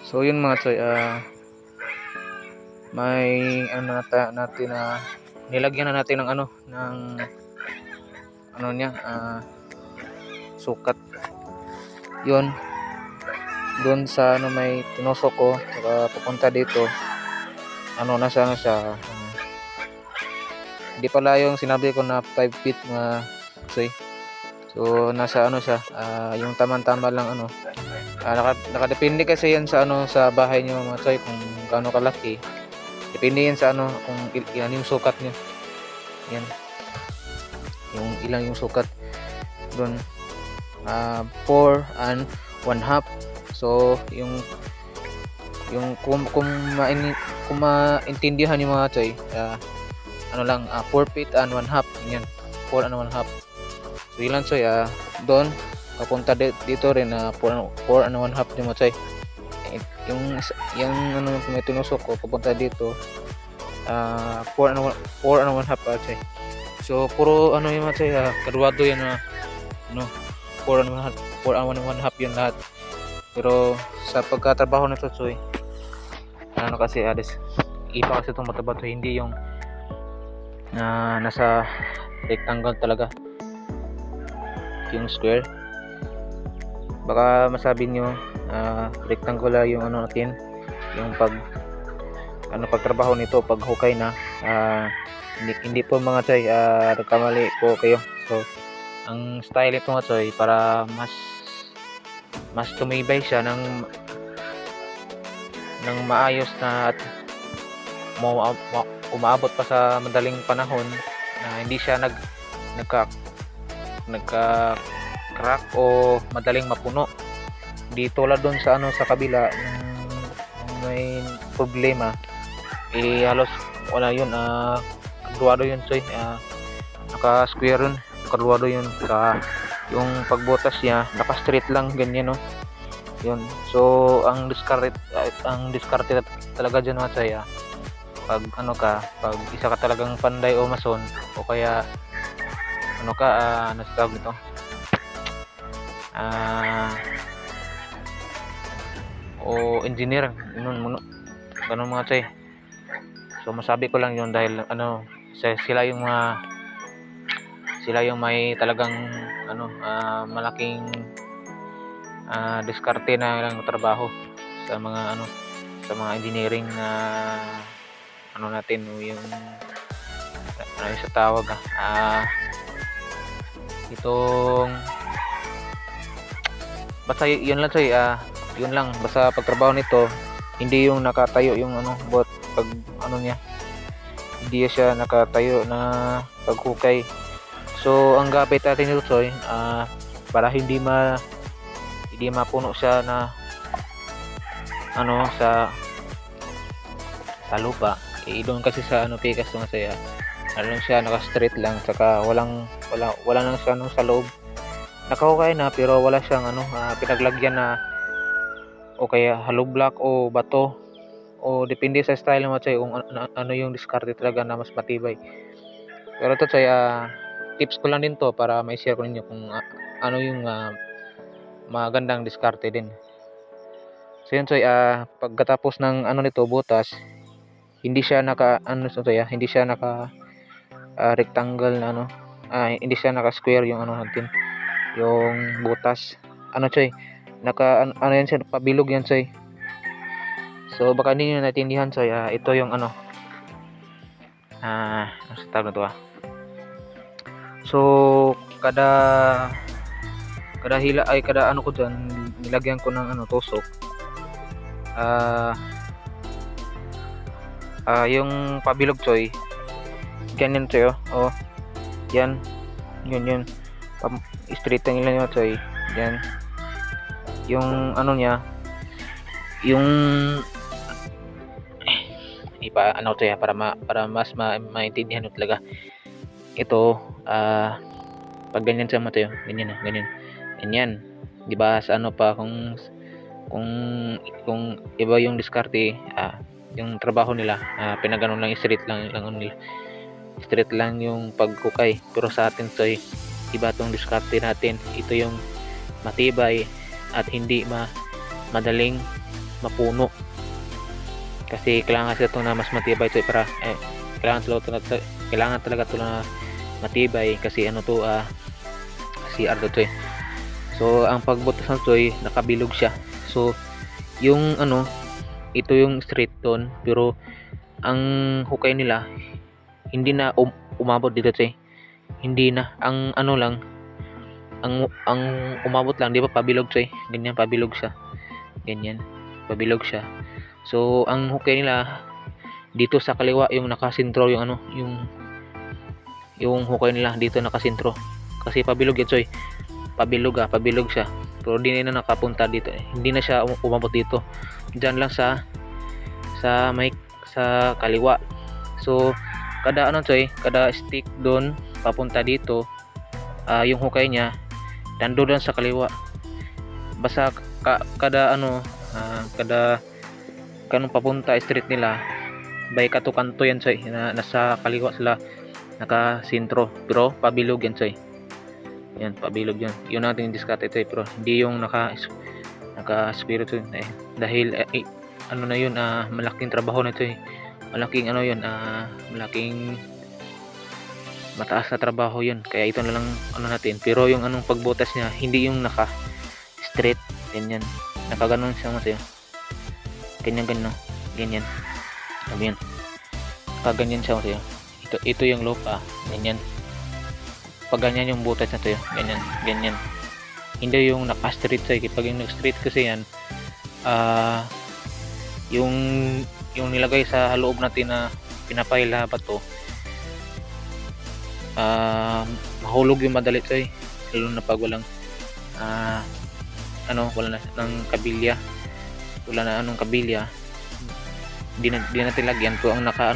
So yun mga choy, may ano natin na nilagyan na natin ng niya, sukat. Yun doon sa may tinusok ko saka pupunta dito, nasa siya, hindi pala yung sinabi ko na 5 feet mga choy. So nasa siya, yung tamang-tama lang nakadepende kasi yan sa sa bahay niyo mga choy, kung gaano kalaki. Depende yan sa kung ilan yung sukat niyo. Yan. Yung ilang yung sukat doon. 4 and 1/2. So yung kung maintindihan niyo mga choy, 4 feet and 1/2. Yan. 4 and 1/2. So ilan choy, doon papunta dito rin 4 and 1/2 din mga choy. Yung may tinusok ko papunta dito, 4 and 1/2 choy. So puro yung mga choy, graduado yan 4 and 1/2 yun lahat. Pero sa pagkatrabaho nito choy, kasi iba kasi itong mataba to, hindi yung nasa rectangle talaga yung square. Baka masabi nyo rectangular yung natin, yung pagtrabaho nito pag hukay na. Hindi po mga choy, nagkamali po kayo. So ang style ito mga choy, para mas tumibay siya ng maayos na at umaabot pa sa madaling panahon, na hindi siya nagka-crack o madaling mapuno. Di tulad doon sa sa kabila, may problema, halos wala yun. Graduado yun choy, naka-square yun, graduado yun. Yung pagbutas niya naka-straight lang ganyan yun. So ang diskarte talaga dyan mga choy, pag pag isa ka talagang panday o mason, o kaya tawag nito, o engineer, ganun mga choy. So masabi ko lang yun dahil sila yung may talagang malaking diskarte na lang trabaho sa mga engineering natin, yung sa tawag itong basta yun lang choy, yun lang, basta pagtrabaho nito, hindi yung nakatayo yung bot pag niya, hindi siya nakatayo na paghukay. So ang gamit natin nito choy, para hindi mapuno siya na sa lupa, doon kasi sa pikas nga siya, siya naka-straight lang, saka wala nang siya sa loob, nakahukay na pero wala siyang pinaglagyan na o kaya hollow block o bato, o depende sa style mo choy kung yung diskarte talaga na mas matibay. Pero ito choy, tips ko lang din to para may share ko ninyo kung yung magandang diskarte din. So yun choy, pagkatapos ng nito butas, hindi siya hindi siya naka rectangle na hindi siya naka square yung natin, yung butas choy, yan siya, pabilog yan choy. So baka hindi nyo natindihan choy, ito yung sa tawag na to. So kada hila ay kada ko dyan, nilagyan ko ng tusok. Yung pabilog choy, ganyan choy, yan yun straight lang nila choy, yan yung niya, yung choy, para mas maintindihan mo talaga ito. Pag ganyan sa mo choy, ganyan, di ba sa pa, kung iba yung diskarte, yung trabaho nila, pinagano lang, straight lang nila, straight lang yung pagkukay. Pero sa atin choy, iba tong diskarte natin, ito yung matibay at hindi madaling mapuno. Kasi kailangan kasi ito na mas matibay ito para kailangan talaga ito na matibay kasi ano to CR to eh. So ang pagbutas ng to ay nakabilog siya. So yung ano, ito yung straight doon, pero ang hukay nila hindi na umabot dito to eh. Hindi na, ang ano lang, ang umabot lang, di ba pabilog to eh. Ganyan, pabilog siya. Ganyan, pabilog siya. So ang hukay nila dito sa kaliwa yung nakasintro, yung ano, yung hukay nila dito nakasintro. Kasi pabilog ito eh. Pabilog siya. Pero di na nakapunta dito eh. Hindi na siya umabot dito. Diyan lang sa kaliwa. So kada ano to eh, kada stick doon papunta dito, yung hukay niya nandoon sa kaliwa. Basta kada ano, kada kanong papunta street nila by kanto yan soy na nasa kaliwa sila nakasintro, pero pabilog yan soy. Yan, pabilog yun. Yun ang ating discard ito eh, pero hindi yung naka spirito eh, dahil ano na yun, malaking trabaho na ito eh. Malaking ano yun, malaking mataas na trabaho yun, kaya ito na lang ano natin. Pero yung anong pagbutas niya hindi yung naka straight, ganyan, nakaganon siya masaya, ganyan ganyan sabi yan, nakaganyan siya masaya. Ito yung loop, ganyan, pag ganyan yung butas na to yun, ganyan, hindi yung naka straight siya. Pag yung naka straight kasi yan, yung nilagay sa loob natin na pinapahila pa to, mahulog yung madali to eh, lalo na pag walang wala na ng kabilya, wala na anong kabilya, di natin lagyan to ang naka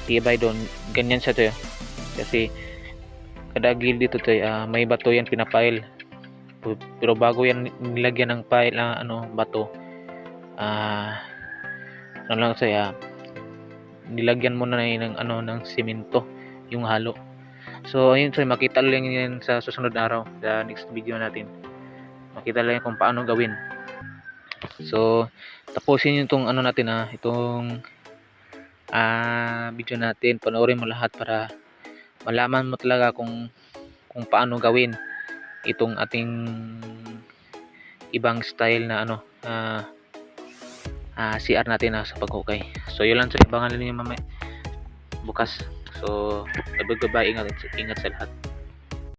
tibay doon, ganyan siya to eh. Kasi kada gilid dito to may bato yan pinapile, pero bago yan nilagyan ng pile bato, ano lang siya, nilagyan mo na ng ng simento yung halo. So ayun, so makita lang yan sa susunod na araw, sa next video natin, makita lang kung paano gawin. So tapusin yung itong natin itong video natin, panoorin mo lahat para malaman mo talaga kung paano gawin itong ating ibang style na CR natin sa paghukay. So yun lang, so abangan niyo mamaya bukas. So bye-bye, ingat sa lahat.